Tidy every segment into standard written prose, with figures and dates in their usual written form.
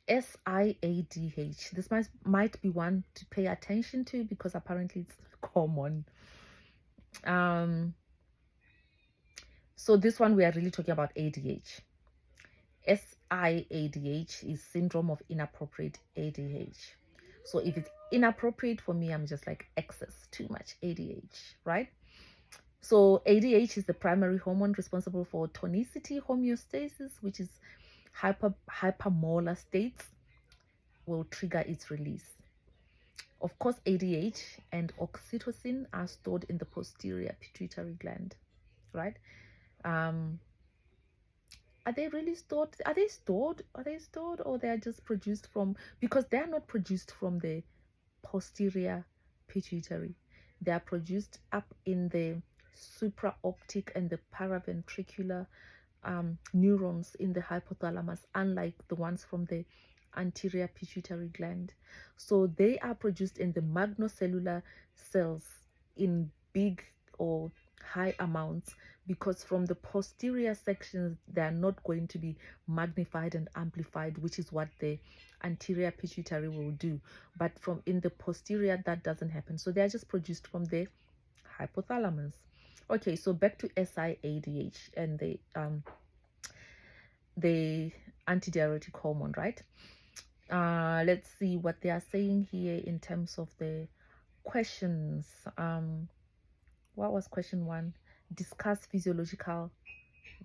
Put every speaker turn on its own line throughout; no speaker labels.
SIADH. This might be one to pay attention to because apparently it's common. So this one we are really talking about ADH. SIADH is syndrome of inappropriate ADH. So if it's inappropriate for me, I'm just like excess, too much ADH, right? So ADH is the primary hormone responsible for tonicity homeostasis, which is hypermolar states will trigger its release. Of course, ADH and oxytocin are stored in the posterior pituitary gland, right? Are they really stored? Are they stored? Are they stored, or they are just produced from? Because they are not produced from the posterior pituitary. They are produced up in the supraoptic and the paraventricular neurons in the hypothalamus, unlike the ones from the anterior pituitary gland. So they are produced in the magnocellular cells in big or high amounts, because from the posterior sections they are not going to be magnified and amplified, which is what the anterior pituitary will do. But from in the posterior, that doesn't happen. So they are just produced from the hypothalamus. Okay, so back to SIADH and the antidiuretic hormone, right? Let's see what they are saying here in terms of the questions. What was question 1? Discuss physiological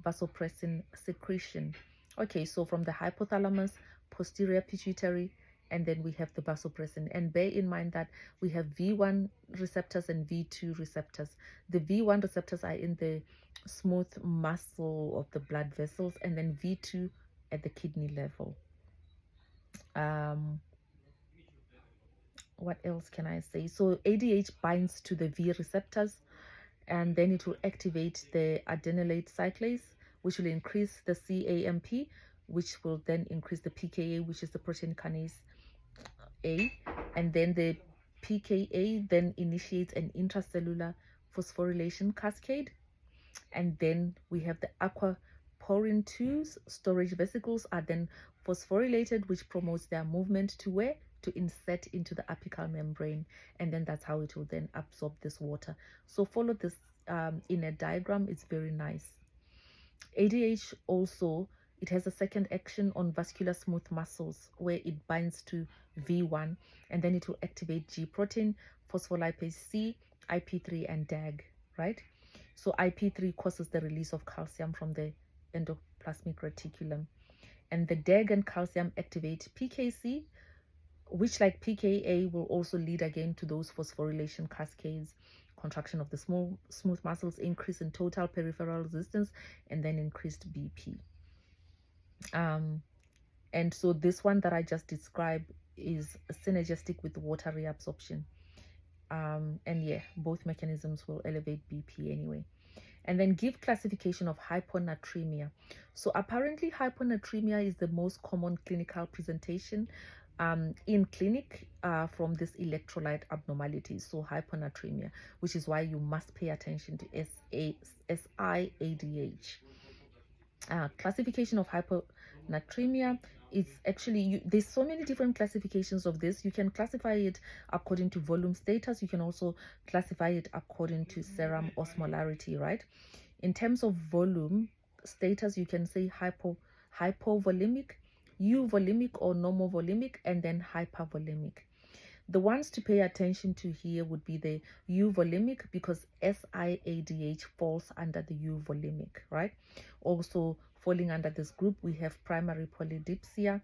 vasopressin secretion. Okay, so from the hypothalamus, posterior pituitary, and then we have the vasopressin. And bear in mind that we have V1 receptors and V2 receptors. The V1 receptors are in the smooth muscle of the blood vessels, and then V2 at the kidney level. What else can I say? So ADH binds to the V receptors, and then it will activate the adenylate cyclase, which will increase the CAMP, which will then increase the PKA, which is the protein kinase A, and then the PKA then initiates an intracellular phosphorylation cascade, and then we have the aquaporin 2 storage vesicles are then phosphorylated, which promotes their movement to where? To insert into the apical membrane, and then that's how it will then absorb this water. So follow this in a diagram. It's very nice. ADH also, it has a second action on vascular smooth muscles where it binds to V1, and then it will activate G protein, phospholipase C, IP3, and DAG, right? So IP3 causes the release of calcium from the endoplasmic reticulum, and the DAG and calcium activate PKC, which, like PKA, will also lead again to those phosphorylation cascades, contraction of the smooth muscles, increase in total peripheral resistance, and then increased BP. And so this one that I just described is synergistic with water reabsorption. And yeah, both mechanisms will elevate BP anyway. And then give classification of hyponatremia. So apparently hyponatremia is the most common clinical presentation in clinic from this electrolyte abnormality. So hyponatremia, which is why you must pay attention to SIADH. Classification of hyponatremia is actually, there's so many different classifications of this. You can classify it according to volume status. You can also classify it according to serum osmolarity, right? In terms of volume status, you can say hypovolemic, euvolemic, or normovolemic, and then hypervolemic. The ones to pay attention to here would be the euvolemic, because SIADH falls under the euvolemic, right? Also falling under this group, we have primary polydipsia,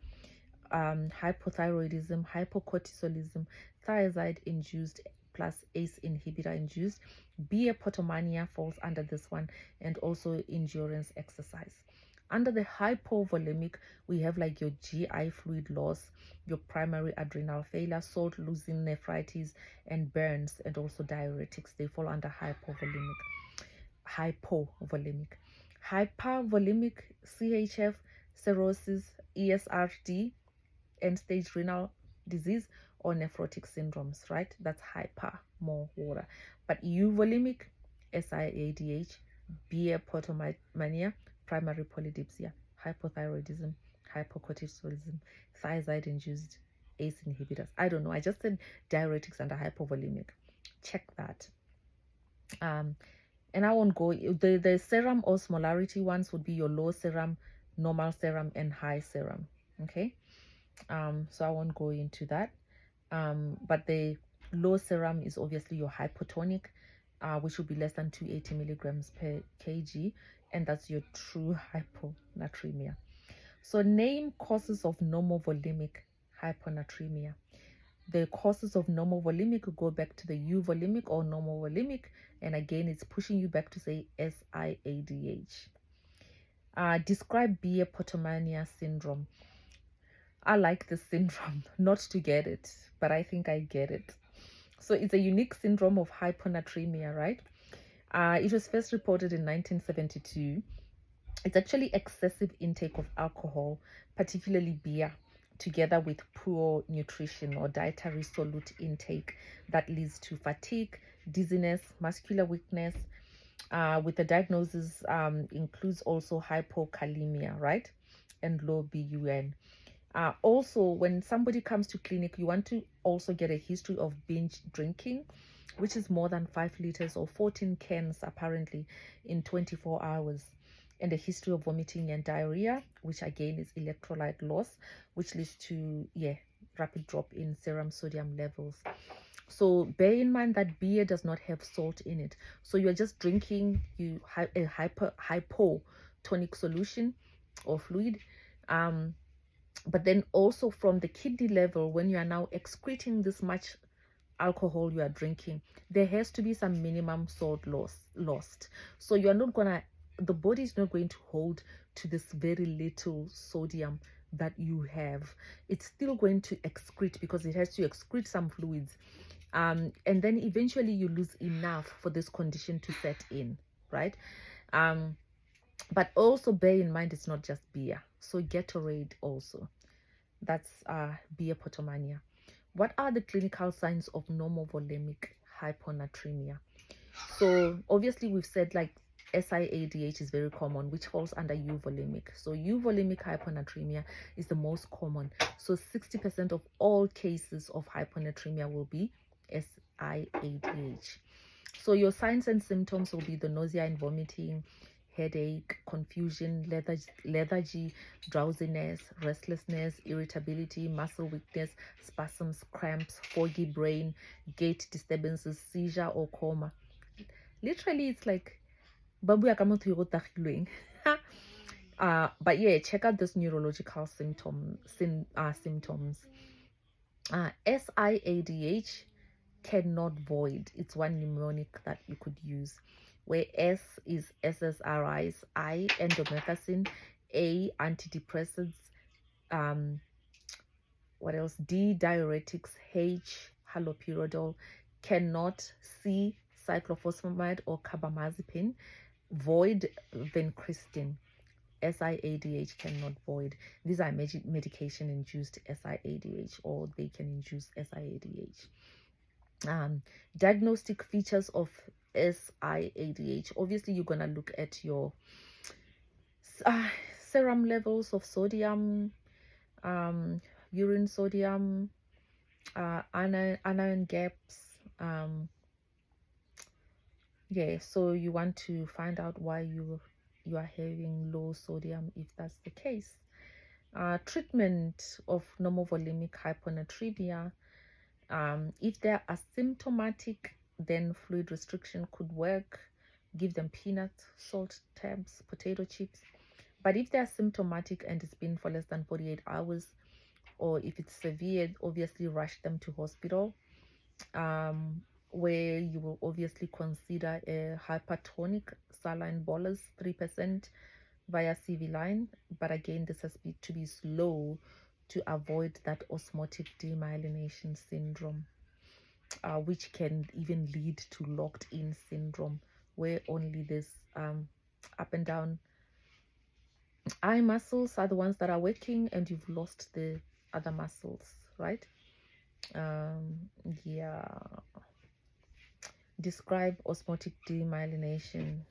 hypothyroidism, hypocortisolism, thiazide-induced plus ACE inhibitor-induced. Potomania falls under this one, and also endurance exercise. Under the hypovolemic, we have like your GI fluid loss, your primary adrenal failure, salt losing nephritis, and burns, and also diuretics. They fall under hypovolemic. Hypervolemic, CHF, cirrhosis, ESRD, end-stage renal disease, or nephrotic syndromes, right? That's hyper, more water. But euvolemic, SIADH, potomania, primary polydipsia, hypothyroidism, hypocortisolism, thiazide-induced ACE inhibitors. I don't know. I just said diuretics and hypovolemic. Check that. And I won't go. The serum osmolarity ones would be your low serum, normal serum, and high serum. Okay. So I won't go into that. But the low serum is obviously your hypotonic, which will be less than 280 milligrams per kg, and that's your true hyponatremia. So name causes of normovolemic hyponatremia. The causes of normovolemic go back to the euvolemic or normovolemic, and again it's pushing you back to say SIADH. Describe Beer-Potomania syndrome. I like this syndrome, not to get it, but I think I get it. So it's a unique syndrome of hyponatremia, right? It was first reported in 1972. It's actually excessive intake of alcohol, particularly beer, together with poor nutrition or dietary solute intake that leads to fatigue, dizziness, muscular weakness. With the diagnosis includes also hypokalemia, right? And low BUN. Also, when somebody comes to clinic, you want to also get a history of binge drinking, which is more than 5 liters or 14 cans apparently in 24 hours, and a history of vomiting and diarrhea, which again is electrolyte loss, which leads to rapid drop in serum sodium levels. So bear in mind that beer does not have salt in it, so you're just drinking a hypotonic solution or fluid. But then also from the kidney level, when you are now excreting this much alcohol you are drinking, there has to be some minimum salt lost. So you are not gonna, the body is not going to hold to this very little sodium that you have. It's still going to excrete because it has to excrete some fluids. And then eventually you lose enough for this condition to set in, right? But also bear in mind it's not just beer. So Gatorade also. That's Beer-Potomania. What are the clinical signs of normovolemic hyponatremia? So obviously we've said like SIADH is very common, which falls under euvolemic. So euvolemic hyponatremia is the most common. So 60% of all cases of hyponatremia will be SIADH. So your signs and symptoms will be the nausea and vomiting, headache, confusion, lethargy, drowsiness, restlessness, irritability, muscle weakness, spasms, cramps, foggy brain, gait disturbances, seizure or coma. Literally, it's like babu ya ka motho yo tagilweng. But yeah, check out this neurological symptoms. SIADH cannot void. It's one mnemonic that you could use, where S is SSRIs, I endomethacin, A antidepressants, what else? D diuretics, H haloperidol, cannot C cyclophosphamide or carbamazepine, void vincristine. SIADH cannot void. These are medication induced SIADH, or they can induce SIADH. Diagnostic features of SIADH. Obviously, you're gonna look at your serum levels of sodium, urine sodium, anion gaps. So you want to find out why you are having low sodium if that's the case. Treatment of normovolemic hyponatremia. If they're asymptomatic, then fluid restriction could work. Give them peanut, salt tabs, potato chips. But if they're symptomatic and it's been for less than 48 hours, or if it's severe, obviously rush them to hospital, where you will obviously consider a hypertonic saline bolus 3% via CV line. But again, this has to be slow to avoid that osmotic demyelination syndrome, which can even lead to locked in syndrome, where only this up and down eye muscles are the ones that are working and you've lost the other muscles, right? Describe osmotic demyelination.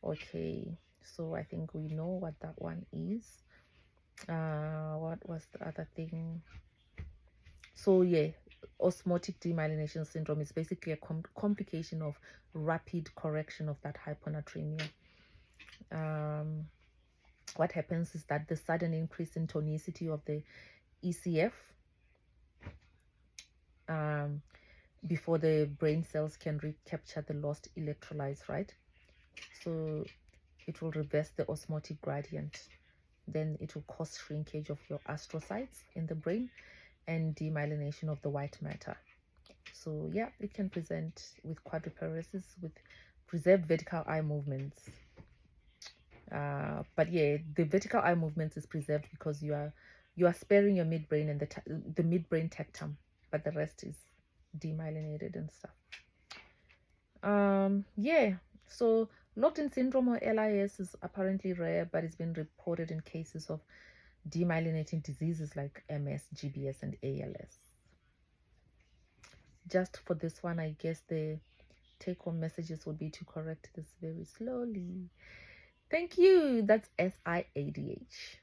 Okay, so I think we know what that one is. What was the other thing? So yeah, osmotic demyelination syndrome is basically a complication of rapid correction of that hyponatremia. What happens is that the sudden increase in tonicity of the ECF before the brain cells can recapture the lost electrolytes, right? So it will reverse the osmotic gradient. Then it will cause shrinkage of your astrocytes in the brain and demyelination of the white matter. So yeah, it can present with quadriparesis with preserved vertical eye movements. But yeah, the vertical eye movements is preserved because you are sparing your midbrain and the midbrain tectum, but the rest is demyelinated and stuff. Yeah, so locked-in syndrome or LIS is apparently rare, but it's been reported in cases of demyelinating diseases like MS, GBS, and ALS. Just for this one, I guess the take-home messages would be to correct this very slowly. Thank you. That's SIADH.